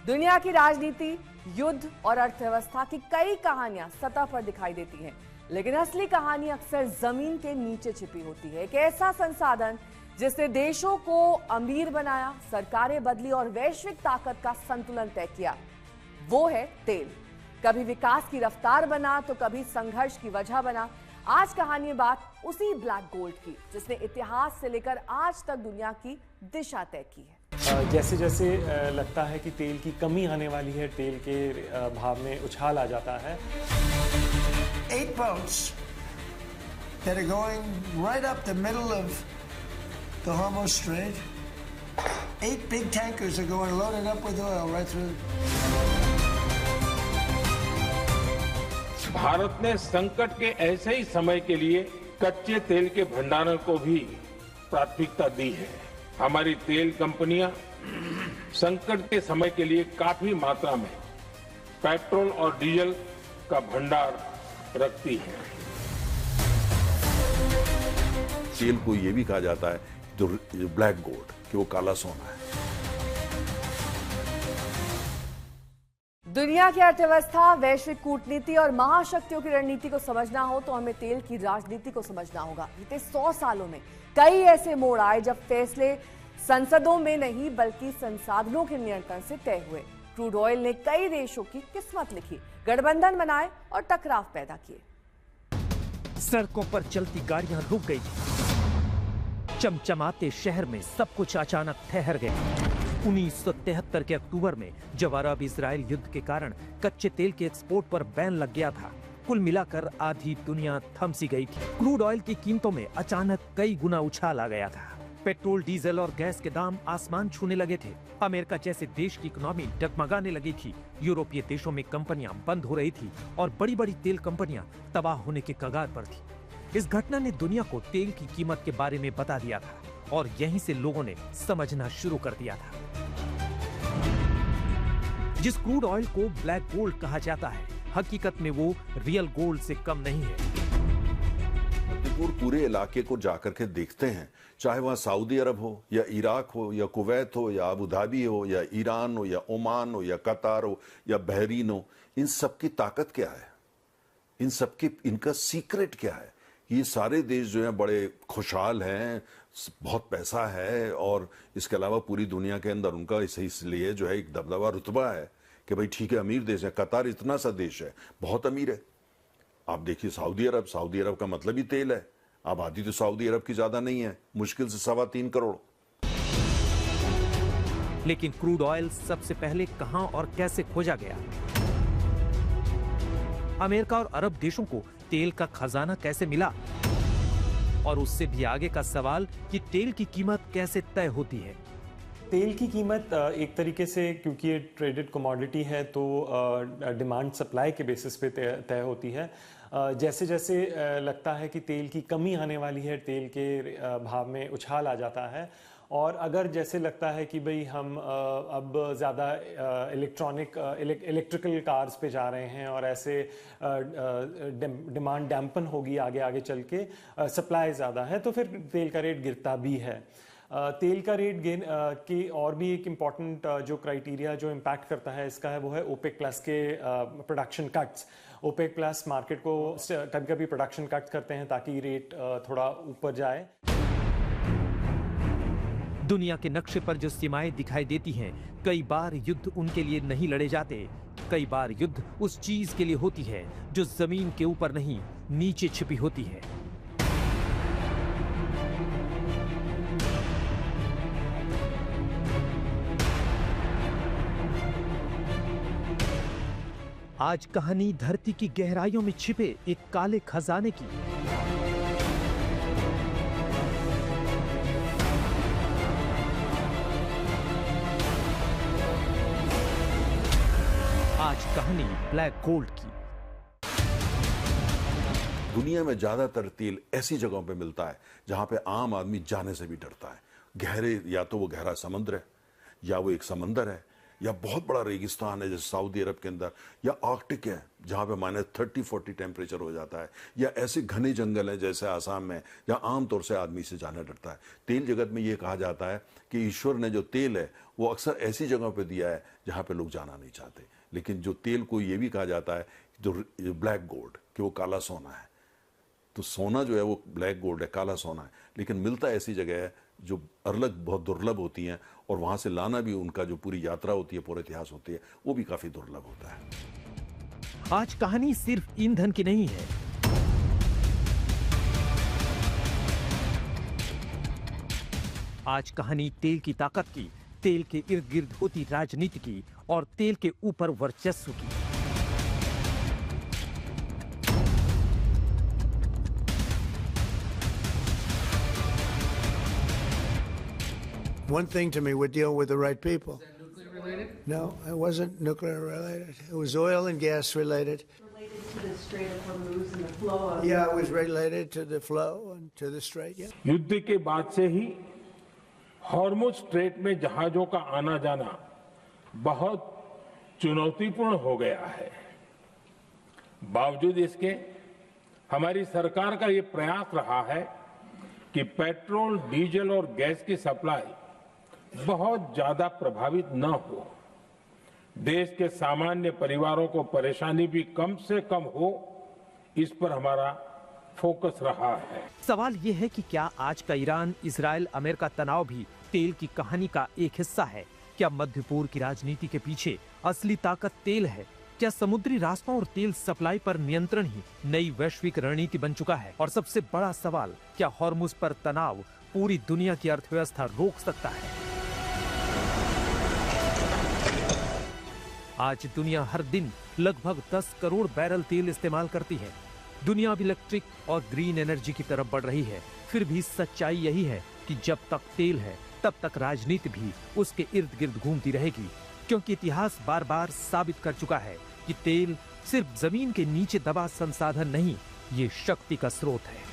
दुनिया की राजनीति, युद्ध और अर्थव्यवस्था की कई कहानियां सतह पर दिखाई देती हैं, लेकिन असली कहानी अक्सर जमीन के नीचे छिपी होती है। एक ऐसा संसाधन जिसने देशों को अमीर बनाया, सरकारें बदली और वैश्विक ताकत का संतुलन तय किया, वो है तेल। कभी विकास की रफ्तार बना तो कभी संघर्ष की वजह बना। आज कहानी बात उसी ब्लैक गोल्ड की जिसने इतिहास से लेकर आज तक दुनिया की दिशा तय की है। जैसे जैसे लगता है कि तेल की कमी आने वाली है, तेल के भाव में उछाल आ जाता है। 8 boats that are going right up the middle of the Hormuz Strait. 8 big tankers are going loaded up with oil right through. Bharat ने संकट के ऐसे ही समय के लिए कच्चे तेल के भंडारण को भी प्राथमिकता दी है। हमारी तेल कंपनियां संकट के समय के लिए काफी मात्रा में पेट्रोल और डीजल का भंडार रखती हैं। तेल को ये भी कहा जाता है जो ब्लैक गोल्ड, कि वो काला सोना है। दुनिया की अर्थव्यवस्था, वैश्विक कूटनीति और महाशक्तियों की रणनीति को समझना हो तो हमें तेल की राजनीति को समझना होगा। बीते 100 सालों में कई ऐसे मोड़ आए जब फैसले संसदों में नहीं बल्कि संसाधनों के नियंत्रण से तय हुए। क्रूड ऑयल ने कई देशों की किस्मत लिखी, गठबंधन बनाए और टकराव पैदा किए। सड़कों पर चलती गाड़ियां रुक गई थी। चमचमाते शहर में सब कुछ अचानक ठहर गया। 1973 के अक्टूबर में जब अरब इजराइल युद्ध के कारण कच्चे तेल के एक्सपोर्ट पर बैन लग गया था, कुल मिलाकर आधी दुनिया थम सी गई थी। क्रूड ऑयल की कीमतों में अचानक कई गुना उछाल आ गया था। पेट्रोल, डीजल और गैस के दाम आसमान छूने लगे थे। अमेरिका जैसे देश की इकोनॉमी डगमगाने लगी थी। यूरोपीय देशों में कंपनियां बंद हो रही थी और बड़ी बड़ी तेल कंपनियां तबाह होने के कगार पर थी। इस घटना ने दुनिया को तेल की कीमत के बारे में बता दिया था और यहीं से लोगों ने समझना शुरू कर दिया था। जिस क्रूड ऑयल को ब्लैक गोल्ड कहा जाता है, हकीकत में वो रियल गोल्ड से कम नहीं है। पूरे इलाके को जाकर के देखते हैं, चाहे वहां सऊदी अरब हो या इराक हो या कुवैत हो या अबू धाबी हो या ईरान हो या ओमान हो या कतार हो या बहरीन हो, इन सब की ताकत क्या है, इन सबकी इनका सीक्रेट क्या है। ये सारे देश जो हैं बड़े खुशहाल हैं, बहुत पैसा है और इसके अलावा पूरी दुनिया के अंदर उनका इसलिए जो है एक दबदबा रुतबा है कि भाई ठीक है, अमीर देश है। कतार इतना सा देश है, बहुत अमीर है। आप देखिए सऊदी अरब का मतलब ही तेल है। आबादी तो सऊदी अरब की ज्यादा नहीं है, मुश्किल से 3.25 करोड़। लेकिन क्रूड ऑयल सबसे पहले कहां और कैसे खोजा गया? अमेरिका और अरब देशों को तेल का खजाना कैसे मिला? और उससे भी आगे का सवाल कि तेल की कीमत कैसे तय होती है। तेल की कीमत एक तरीके से, क्योंकि ये ट्रेडेड कमोडिटी है, तो डिमांड सप्लाई के बेसिस पे तय होती है। जैसे जैसे लगता है कि तेल की कमी आने वाली है, तेल के भाव में उछाल आ जाता है। और अगर जैसे लगता है कि भाई हम अब ज़्यादा इलेक्ट्रिकल कार्स पे जा रहे हैं और ऐसे डिमांड डैम्पन होगी आगे आगे चल के, सप्लाई ज़्यादा है, तो फिर तेल का रेट गिरता भी है। तेल का रेट की और भी एक इम्पॉर्टेंट जो क्राइटेरिया जो इम्पैक्ट करता है इसका है, वो है ओपेक प्लस के production cuts. OPEC plus market को कभी कभी प्रोडक्शन कट करते हैं ताकि रेट थोड़ा ऊपर जाए। दुनिया के नक्शे पर जो सीमाएं दिखाई देती हैं, कई बार युद्ध उनके लिए नहीं लड़े जाते। कई बार युद्ध उस चीज के लिए होती है जो जमीन के ऊपर नहीं, नीचे छिपी होती है। आज कहानी धरती की गहराइयों में छिपे एक काले खजाने की। आज कहानी ब्लैक गोल्ड की। दुनिया में ज्यादातर तेल ऐसी जगहों पे मिलता है जहां पे आम आदमी जाने से भी डरता है। गहरे, या तो वो गहरा समुद्र है, या वो एक समंदर है, या बहुत बड़ा रेगिस्तान है जैसे सऊदी अरब के अंदर, या आर्कटिक है जहाँ पे -30-40 टेम्परेचर हो जाता है, या ऐसे घने जंगल हैं जैसे आसाम में जहाँ आमतौर से आदमी से जाना डरता है। तेल जगत में ये कहा जाता है कि ईश्वर ने जो तेल है वो अक्सर ऐसी जगहों पे दिया है जहाँ पे लोग जाना नहीं चाहते। लेकिन जो तेल को ये भी कहा जाता है जो ब्लैक गोल्ड, कि वो काला सोना है। तो सोना जो है वो ब्लैक गोल्ड है, काला सोना है, लेकिन मिलता ऐसी जगह है जो अलग बहुत दुर्लभ होती हैं, और वहाँ से लाना भी उनका जो पूरी यात्रा होती है, पूरा इतिहास होती है, वो भी काफ़ी दुर्लभ होता है। आज कहानी सिर्फ ईंधन की नहीं है। आज कहानी तेल की ताकत की, तेल के इर्द गिर्द होती राजनीति की और तेल के ऊपर वर्चस्व की। One thing to me, we're dealing with the right people. Is that nuclear related? No, it wasn't nuclear related. It was oil and gas related. Related to the Strait of Hormuz and the flow of... Yeah, it was related to the flow and to the strait, yeah. युद्ध के बाद से ही Hormuz strait में जहाजों का आना जाना बहुत चुनौतीपूर्ण हो गया है। बावजूद इसके हमारी सरकार का ये प्रयास रहा है कि पेट्रोल, डीजल और गैस की सप्लाई बहुत ज्यादा प्रभावित न हो, देश के सामान्य परिवारों को परेशानी भी कम से कम हो, इस पर हमारा फोकस रहा है। सवाल यह है कि क्या आज का ईरान, इजराइल, अमेरिका तनाव भी तेल की कहानी का एक हिस्सा है? क्या मध्य पूर्व की राजनीति के पीछे असली ताकत तेल है? क्या समुद्री रास्तों और तेल सप्लाई पर नियंत्रण ही नई वैश्विक रणनीति बन चुका है? और सबसे बड़ा सवाल, क्या हॉर्मुज पर तनाव पूरी दुनिया की अर्थव्यवस्था रोक सकता है? आज दुनिया हर दिन लगभग 10 करोड़ बैरल तेल इस्तेमाल करती है। दुनिया अब इलेक्ट्रिक और ग्रीन एनर्जी की तरफ बढ़ रही है। फिर भी सच्चाई यही है कि जब तक तेल है तब तक राजनीति भी उसके इर्द गिर्द घूमती रहेगी, क्योंकि इतिहास बार बार साबित कर चुका है कि तेल सिर्फ जमीन के नीचे दबा संसाधन नहीं, ये शक्ति का स्रोत है।